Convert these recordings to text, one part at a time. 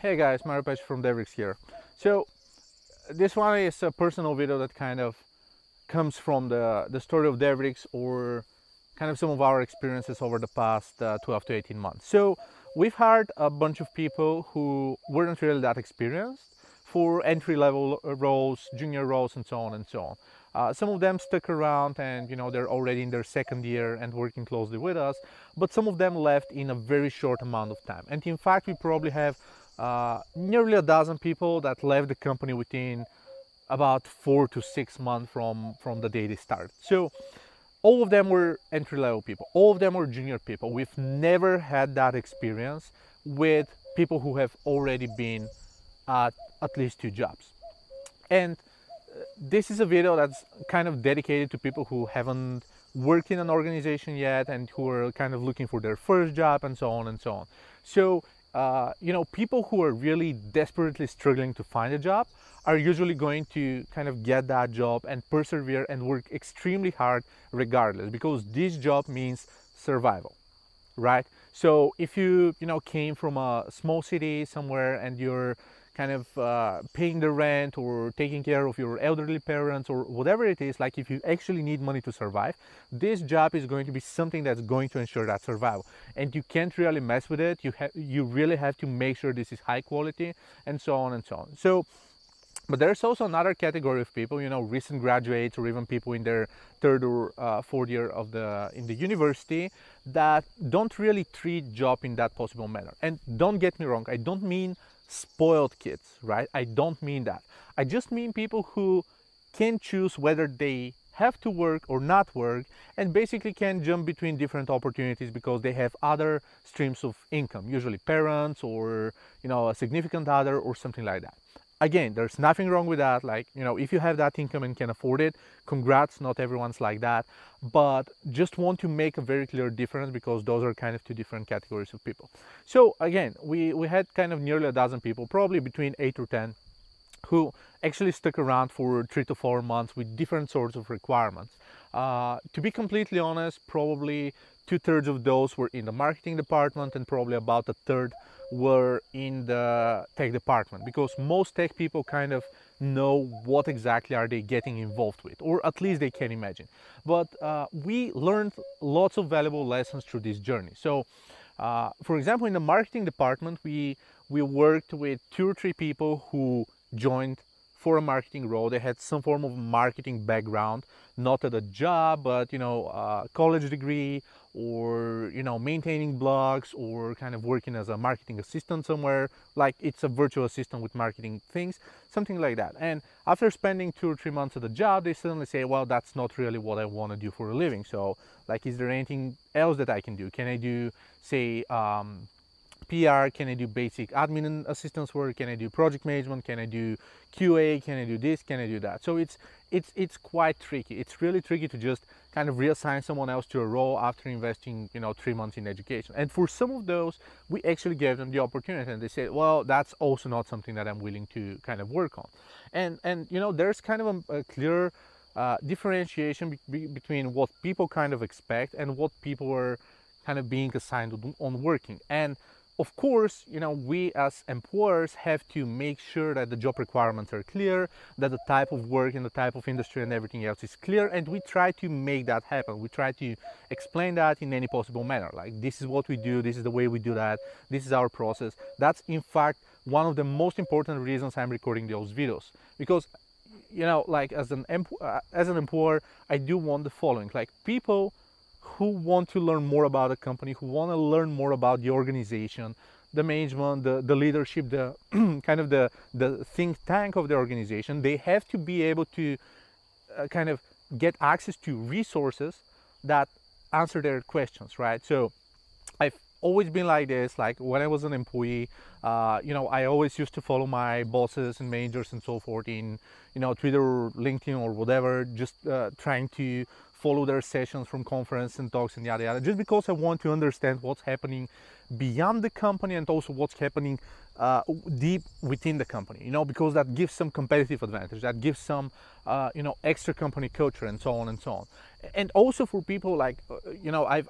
Hey guys, Peshev from DevriX here. So this one is a personal video that kind of comes from the story of DevriX, or kind of some of our experiences over the past 12 to 18 months. So we've hired a bunch of people who weren't really that experienced for entry-level roles, junior roles, and so on and so on. Some of them stuck around and they're already in their second year and working closely with us, but some of them left in a very short amount of time. And in fact, we probably have nearly a dozen people that left the company within about 4 to 6 months from the day they started. So all of them were entry level people, all of them were junior people. We've never had that experience with people who have already been at least 2 jobs. And this is a video that's kind of dedicated to people who haven't worked in an organization yet and who are kind of looking for their first job, and so on and so on. So people who are really desperately struggling to find a job are usually going to kind of get that job and persevere and work extremely hard regardless, because this job means survival, right? So if you came from a small city somewhere and you're kind of paying the rent or taking care of your elderly parents or whatever it is, like if you actually need money to survive, this job is going to be something that's going to ensure that survival, and you can't really mess with it. You really have to make sure this is high quality, and so on and so on. So but there's also another category of people, recent graduates, or even people in their third or fourth year in the university, that don't really treat job in that possible manner. And don't get me wrong, I don't mean spoiled kids, right? I don't mean that. I just mean people who can choose whether they have to work or not work, and basically can jump between different opportunities because they have other streams of income, usually parents or a significant other or something like that. Again, there's nothing wrong with that. Like, if you have that income and can afford it, congrats, not everyone's like that. But just want to make a very clear difference, because those are kind of two different categories of people. So again, we had kind of nearly a dozen people, probably between 8 or 10, who actually stuck around for 3 to 4 months with different sorts of requirements. To be completely honest, probably 2/3 of those were in the marketing department, and probably about a third were in the tech department, because most tech people kind of know what exactly are they getting involved with, or at least they can imagine. But we learned lots of valuable lessons through this journey. So for example, in the marketing department, we worked with 2 or 3 people who joined for a marketing role. They had some form of marketing background, not at a job, but a college degree, or maintaining blogs, or kind of working as a marketing assistant somewhere, like it's a virtual assistant with marketing things, something like that. And after spending 2 or 3 months at the job, they suddenly say, well, that's not really what I want to do for a living. So like, is there anything else that I can do? Can I do, say, PR? Can I do basic admin and assistance work? Can I do project management? Can I do QA? Can I do this? Can I do that? So it's quite tricky. It's really tricky to just kind of reassign someone else to a role after investing 3 months in education. And for some of those, we actually gave them the opportunity, and they said, well, that's also not something that I'm willing to kind of work on. And there's kind of a clear differentiation between what people kind of expect and what people are kind of being assigned on working. And of course, we as employers have to make sure that the job requirements are clear, that the type of work and the type of industry and everything else is clear, and we try to make that happen. We try to explain that in any possible manner. Like, this is what we do, this is the way we do that, this is our process. That's in fact one of the most important reasons I'm recording those videos, because like as an employer, I do want the following: like, people who want to learn more about a company, who want to learn more about the organization, the management, the leadership, the kind of the think tank of the organization, they have to be able to kind of get access to resources that answer their questions, right? So I've always been like this. Like, when I was an employee, I always used to follow my bosses and managers and so forth in, Twitter or LinkedIn or whatever, just trying to follow their sessions from conference and talks and yada yada, just because I want to understand what's happening beyond the company, and also what's happening deep within the company, because that gives some competitive advantage, that gives some extra company culture, and so on and so on. And also for people like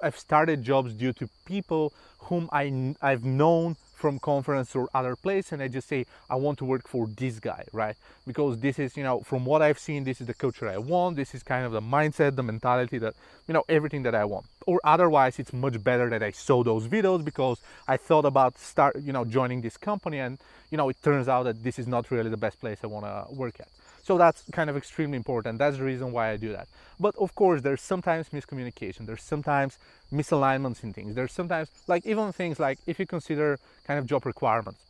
I've started jobs due to people whom I've known from conference or other place, and I just say I want to work for this guy, right? Because this is, from what I've seen, this is the culture I want. This is kind of the mindset, the mentality, that everything that I want. Or otherwise, it's much better that I saw those videos because I thought about joining this company, and it turns out that this is not really the best place I want to work at. So that's kind of extremely important. That's the reason why I do that. But of course, there's sometimes miscommunication. There's sometimes misalignments in things. There's sometimes, like, even things like, if you consider kind of job requirements.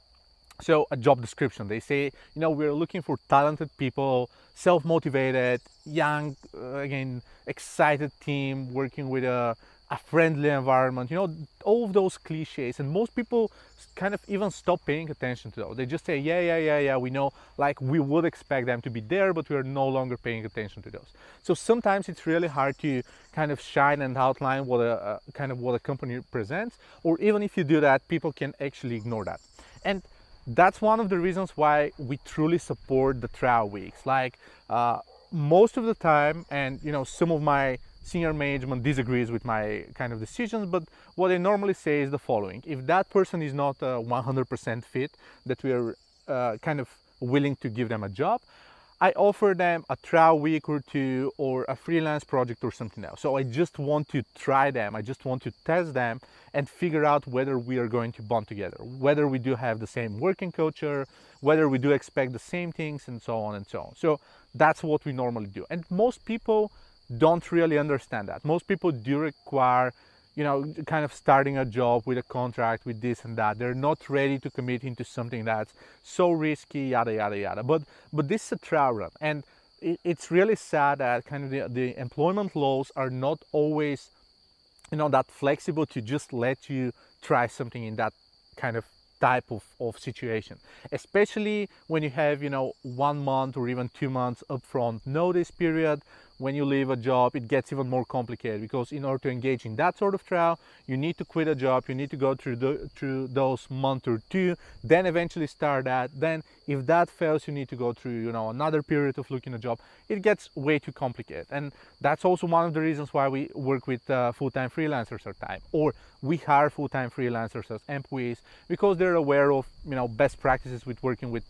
So a job description, they say, we're looking for talented people, self-motivated, young, again, excited team, working with a friendly environment, all of those cliches. And most people kind of even stop paying attention to those. They just say, yeah, we know, like, we would expect them to be there, but we're no longer paying attention to those. So sometimes it's really hard to kind of shine and outline what a company presents, or even if you do that, people can actually ignore that. And that's one of the reasons why we truly support the trial weeks. Like, most of the time, and some of my senior management disagrees with my kind of decisions, but what I normally say is the following: if that person is not a 100% fit, that we are kind of willing to give them a job, I offer them a trial week or two, or a freelance project or something else. So I just want to try them, I just want to test them and figure out whether we are going to bond together, whether we do have the same working culture, whether we do expect the same things, and so on and so on. So that's what we normally do. And most people don't really understand that. Most people do require, kind of starting a job with a contract, with this and that. They're not ready to commit into something that's so risky, yada, yada, yada. But this is a trial run. And it's really sad that kind of the employment laws are not always, that flexible to just let you try something in that kind of type of situation, especially when you have 1 month or even 2 months upfront notice period. When you leave a job, it gets even more complicated, because in order to engage in that sort of trial, you need to quit a job, you need to go through those month or two, then eventually start that. Then if that fails, you need to go through another period of looking a job. It gets way too complicated, and that's also one of the reasons why we work with full-time freelancers at time, or we hire full-time freelancers as employees, because they're aware of best practices with working with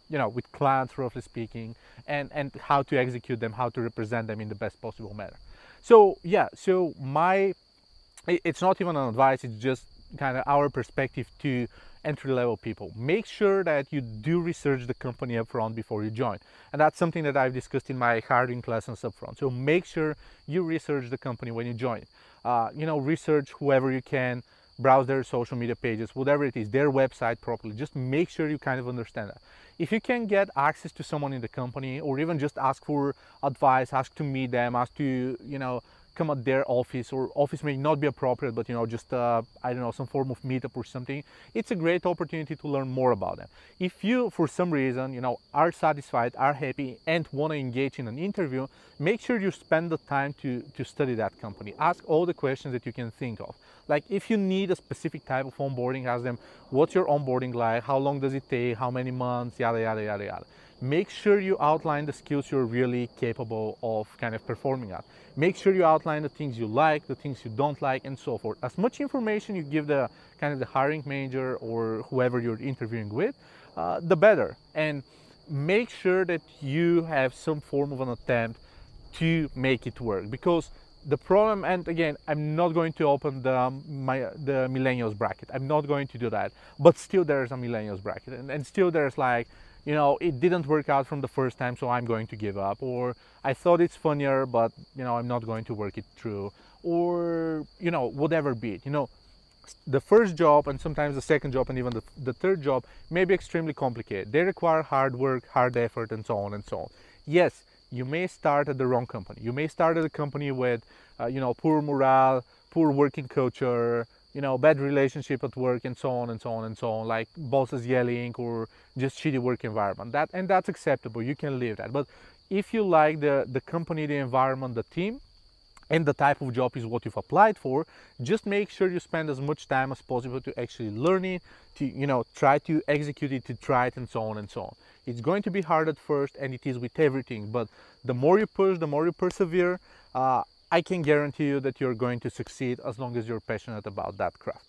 with clients, roughly speaking, and how to execute them, how to represent them in the best possible manner. So yeah, so it's not even an advice, it's just kind of our perspective to entry-level people. Make sure that you do research the company up front before you join. And that's something that I've discussed in my hiring lessons up front. So make sure you research the company when you join. Research whoever you can, browse their social media pages, whatever it is, their website properly. Just make sure you kind of understand that. If you can get access to someone in the company, or even just ask for advice, ask to meet them, ask to, come at their office, or office may not be appropriate, but just I don't know, some form of meetup or something, it's a great opportunity to learn more about them. If you, for some reason, are satisfied, are happy, and want to engage in an interview, make sure you spend the time to study that company. Ask all the questions that you can think of. Like, if you need a specific type of onboarding, ask them, what's your onboarding like, how long does it take, how many months, yada, yada, yada, yada. Make sure you outline the skills you're really capable of kind of performing at. Make sure you outline the things you like, the things you don't like, and so forth. As much information you give the kind of the hiring manager or whoever you're interviewing with, the better. And make sure that you have some form of an attempt to make it work. Because the problem, and again, I'm not going to open the millennials bracket. I'm not going to do that. But still there's a millennials bracket. And still there's like, it didn't work out from the first time, so I'm going to give up. Or I thought it's funnier, but, I'm not going to work it through. Or, whatever be it. The first job, and sometimes the second job, and even the third job may be extremely complicated. They require hard work, hard effort, and so on and so on. Yes, you may start at the wrong company. You may start at a company with, poor morale, poor working culture, bad relationship at work, and so on and so on and so on, like bosses yelling, or just shitty work environment. That's acceptable. You can live that. But if you like the company, the environment, the team, and the type of job is what you've applied for, just make sure you spend as much time as possible to actually learn it, to try to execute it, to try it, and so on and so on. It's going to be hard at first, and it is with everything, but the more you push, the more you persevere, I can guarantee you that you're going to succeed, as long as you're passionate about that craft.